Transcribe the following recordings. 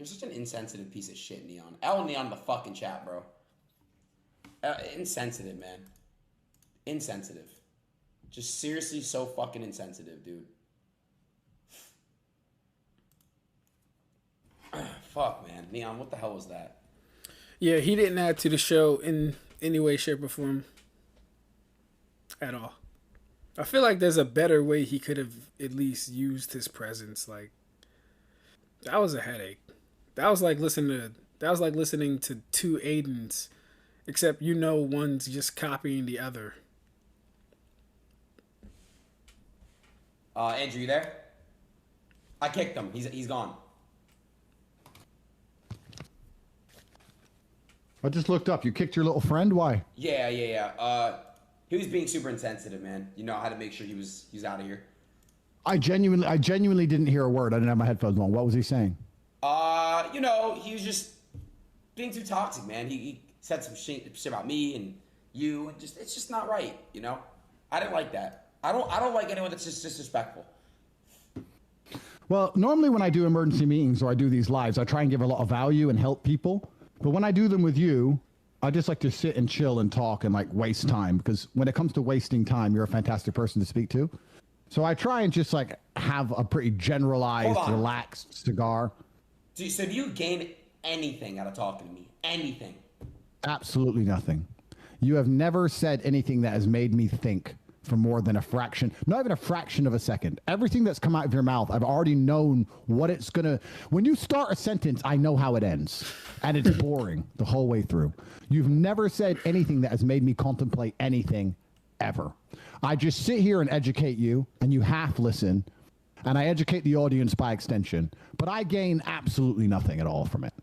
You're such an insensitive piece of shit, Neon. Neon in the fucking chat, bro. Insensitive, man. Insensitive. Just seriously so fucking insensitive, dude. Fuck, man. Neon, what the hell was that? Yeah, he didn't add to the show in any way, shape, or form at all. I feel like there's a better way he could have at least used his presence. Like, that was a headache. That was like listening to two Adins, except one's just copying the other. Andrew, you there? I kicked him. He's gone. I just looked up. You kicked your little friend? Why? Yeah. He was being super insensitive, man. You know, I had to make sure he's out of here. I genuinely didn't hear a word. I didn't have my headphones on. What was he saying? He was just being too toxic, man. He said some shit about me and you, and it's just not right, you know? I didn't like that. I don't like anyone that's just disrespectful. Well, normally when I do emergency meetings or I do these lives, I try and give a lot of value and help people. But when I do them with you, I just like to sit and chill and talk and like waste time, because when it comes to wasting time, you're a fantastic person to speak to. So I try and just like have a pretty generalized, relaxed cigar. So do you gain anything out of talking to me? Anything? Absolutely nothing. You have never said anything that has made me think for more than a fraction, not even a fraction of a second. Everything that's come out of your mouth, I've already known what it's gonna. When you start a sentence, I know how it ends, and it's boring the whole way through. You've never said anything that has made me contemplate anything ever. I just sit here and educate you, and you half listen, and I educate the audience by extension, but I gain absolutely nothing at all from it.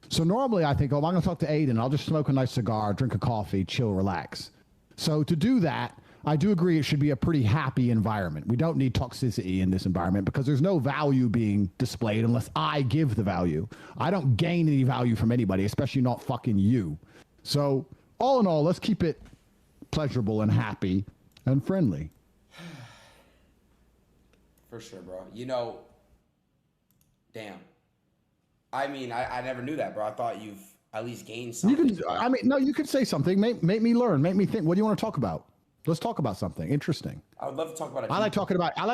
So normally I think, oh, I'm going to talk to Adin. I'll just smoke a nice cigar, drink a coffee, chill, relax. So to do that, I do agree it should be a pretty happy environment. We don't need toxicity in this environment because there's no value being displayed unless I give the value. I don't gain any value from anybody, especially not fucking you. So all in all, let's keep it pleasurable and happy and friendly. For sure, bro. Damn. I mean, I never knew that, bro. I thought you've at least gained something. You could say something. Make me learn. Make me think. What do you want to talk about? Let's talk about something interesting. I would love to talk about it. I like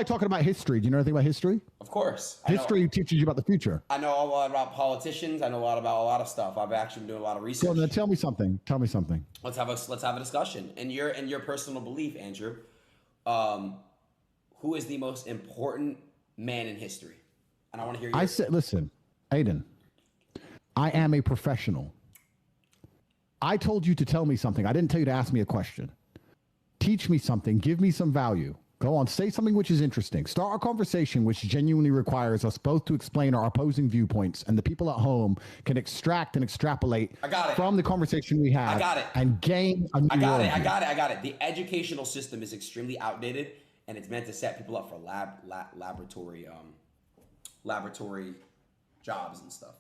talking about history. Do you know anything about history? Of course. History teaches you about the future. I know a lot about politicians. I know a lot about a lot of stuff. I've actually been doing a lot of research. Well, then tell me something. Let's have a discussion. In your personal belief, Andrew, who is the most important man in history? And I want to hear you. Listen, Adin, I am a professional. I told you to tell me something. I didn't tell you to ask me a question. Teach me something. Give me some value. Go on. Say something which is interesting. Start a conversation which genuinely requires us both to explain our opposing viewpoints, and the people at home can extract and extrapolate from the conversation we have. I got it. And gain a new worldview. I got it. The educational system is extremely outdated, and it's meant to set people up for laboratory jobs and stuff.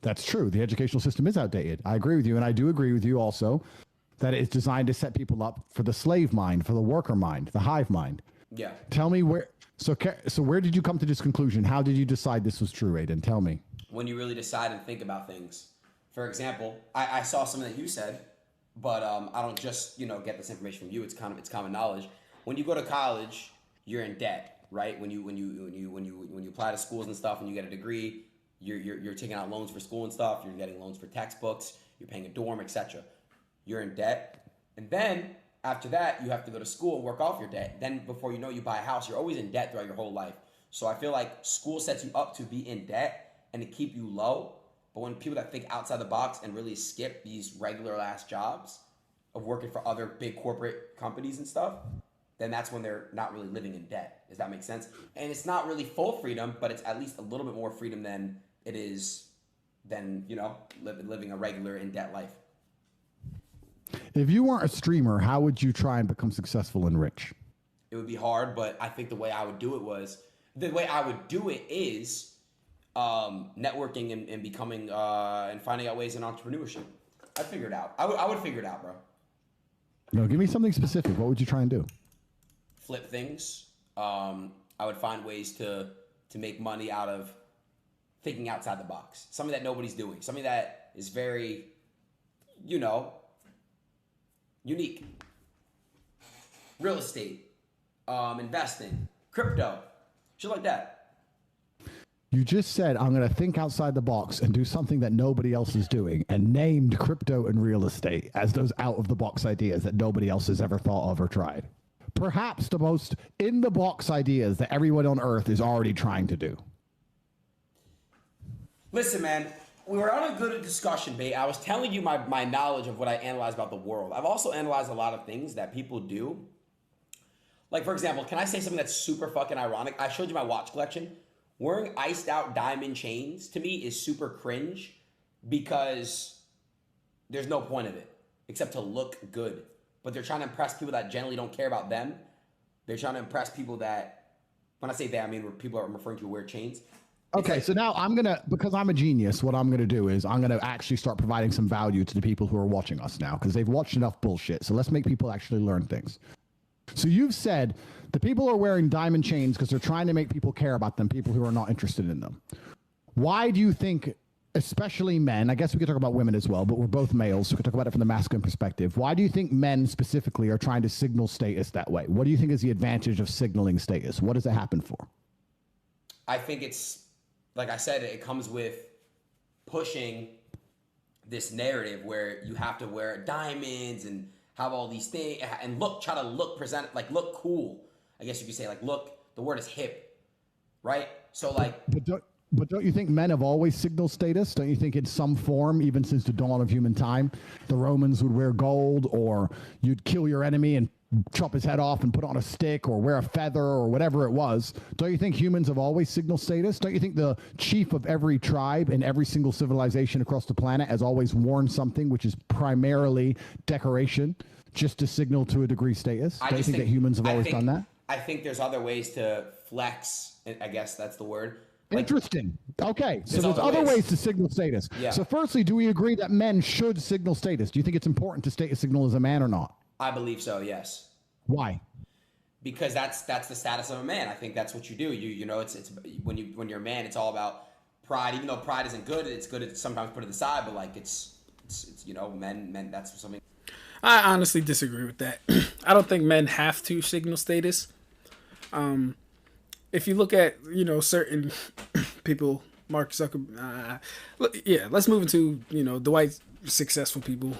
That's true. The educational system is outdated. I agree with you, and I do agree with you also that it's designed to set people up for the slave mind, for the worker mind, the hive mind. Yeah. Tell me where. So where did you come to this conclusion? How did you decide this was true, Adin? Tell me. When you really decide and think about things. For example, I saw something that you said, but I don't just get this information from you. It's common knowledge. When you go to college, you're in debt, right? When you apply to schools and stuff, and you get a degree, you're taking out loans for school and stuff. You're getting loans for textbooks. You're paying a dorm, etc. You're in debt, and then after that, you have to go to school and work off your debt. Then before you know, you buy a house. You're always in debt throughout your whole life. So I feel like school sets you up to be in debt and to keep you low. But when people that think outside the box and really skip these regular ass jobs of working for other big corporate companies and stuff, then that's when they're not really living in debt. Does that make sense? And it's not really full freedom, but it's at least a little bit more freedom than it is living a regular in debt life. If you weren't a streamer, how would you try and become successful and rich? It would be hard, but I think the way I would do it is networking and becoming and finding out ways in entrepreneurship. I'd figure it out. I would figure it out, bro. No, give me something specific. What would you try and do? Flip things. I would find ways to make money out of thinking outside the box, something that nobody's doing, something that is very, you know, unique. Real estate, investing, crypto, shit like that. You just said, I'm going to think outside the box and do something that nobody else is doing, and named crypto and real estate as those out-of-the-box ideas that nobody else has ever thought of or tried. Perhaps the most in-the-box ideas that everyone on Earth is already trying to do. Listen, man, we were on a good discussion, babe. I was telling you my knowledge of what I analyze about the world. I've also analyzed a lot of things that people do. Like, for example, can I say something that's super fucking ironic? I showed you my watch collection. Wearing iced out diamond chains to me is super cringe because there's no point of it except to look good. But they're trying to impress people that generally don't care about them. They're trying to impress people that, when I say that, I mean people are referring to who wear chains. Okay, like, so now because I'm a genius, what I'm going to do is I'm going to actually start providing some value to the people who are watching us now, because they've watched enough bullshit. So let's make people actually learn things. So you've said the people are wearing diamond chains because they're trying to make people care about them, people who are not interested in them. Why do you think, especially men, I guess we could talk about women as well, but we're both males, so we could talk about it from the masculine perspective. Why do you think men specifically are trying to signal status that way? What do you think is the advantage of signaling status? What does it happen for? I think it's, like I said, it comes with pushing this narrative where you have to wear diamonds and have all these things and try to present, like look cool. I guess you could say like look, the word is hip, right? So like, but don't you think men have always signaled status? Don't you think in some form, even since the dawn of human time, the Romans would wear gold, or you'd kill your enemy and chop his head off and put on a stick, or wear a feather, or whatever it was? Don't you think humans have always signaled status? Don't you think the chief of every tribe in every single civilization across the planet has always worn something which is primarily decoration, just to signal to a degree status? Don't you think that humans have always done that? I think there's other ways to flex. I guess that's the word. Like, interesting. Okay, so there's other ways to signal status. Yeah. So firstly, do we agree that men should signal status? Do you think it's important to state a signal as a man or not? I believe so, yes. Why? Because that's the status of a man. I think that's what you do. You know, it's when you're a man, it's all about pride. Even though pride isn't good, it's good to sometimes put it aside. But like it's you know, men. That's something. I honestly disagree with that. I don't think men have to signal status. If you look at, you know, certain people, Mark Zuckerberg, let's move into, you know, the white successful people,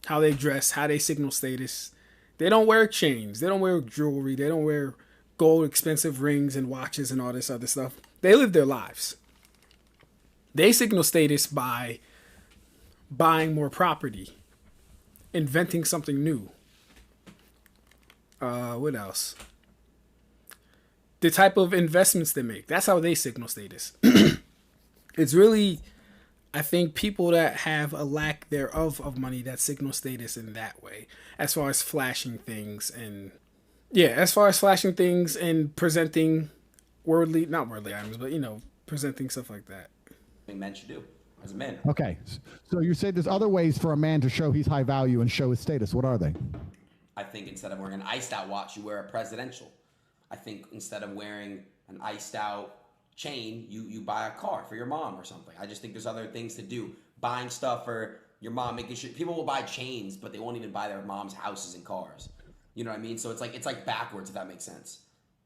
how they dress, how they signal status. They don't wear chains. They don't wear jewelry. They don't wear gold, expensive rings and watches and all this other stuff. They live their lives. They signal status by buying more property, inventing something new. What else? The type of investments they make. That's how they signal status. It's really, I think, people that have a lack thereof of money that signal status in that way. As far as flashing things and presenting not worldly items, but, you know, presenting stuff like that. I think men should do as a man. Okay, so you say there's other ways for a man to show he's high value and show his status. What are they? I think instead of wearing an iced out watch, you wear a presidential. I think instead of wearing an iced out chain, you buy a car for your mom or something. I just think there's other things to do. Buying stuff for your mom, making sure people will buy chains, but they won't even buy their mom's houses and cars. You know what I mean? So it's like backwards, if that makes sense.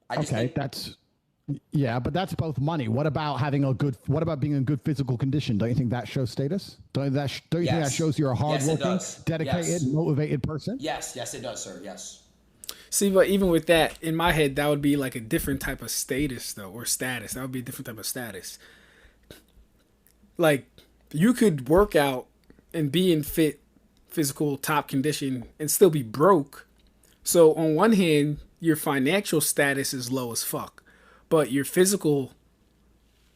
But that's both money. What about being in good physical condition? Don't you think that shows status? Don't you think that shows you're a hardworking, dedicated, motivated person? Yes, it does, sir. Yes. See, but even with that, in my head, that would be like a different type of status, though, or status. That would be a different type of status. Like, you could work out and be in fit, physical, top condition and still be broke. So, on one hand, your financial status is low as fuck. But your physical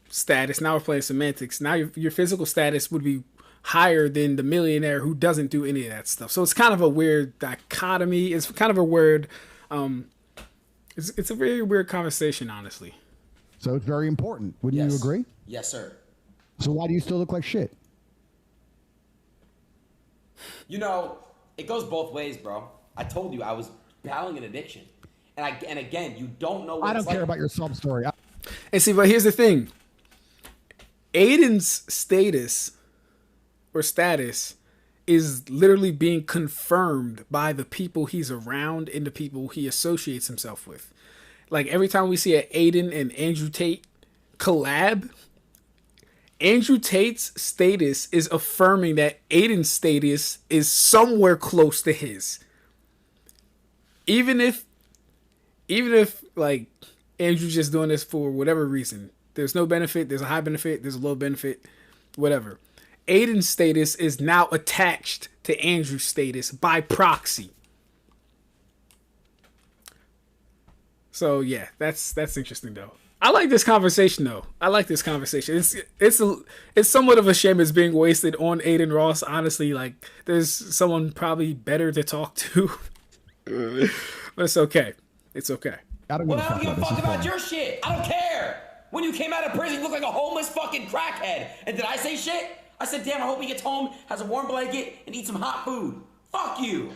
status, now we're playing semantics, now your physical status would be higher than the millionaire who doesn't do any of that stuff. So it's kind of a weird dichotomy. It's kind of a weird, it's a very weird conversation, honestly. So it's very important. Wouldn't you agree? Yes, sir. So why do you still look like shit? You know, it goes both ways, bro. I told you I was battling an addiction. And again, you don't know what I don't care about your sub story. And see, but here's the thing. Adin's status is literally being confirmed by the people he's around and the people he associates himself with. Like every time we see an Adin and Andrew Tate collab, Andrew Tate's status is affirming that Adin's status is somewhere close to his. Even if like Andrew's just doing this for whatever reason. There's no benefit, there's a high benefit, there's a low benefit, whatever. Adin's status is now attached to Andrew's status by proxy. So yeah, that's interesting though. I like this conversation though. It's somewhat of a shame it's being wasted on Adin Ross. Honestly, like there's someone probably better to talk to. But it's okay. It's okay. Well, I don't give a fuck about your shit. I don't care. When you came out of prison, you looked like a homeless fucking crackhead. And did I say shit? I said, damn, I hope he gets home, has a warm blanket, and eats some hot food. Fuck you.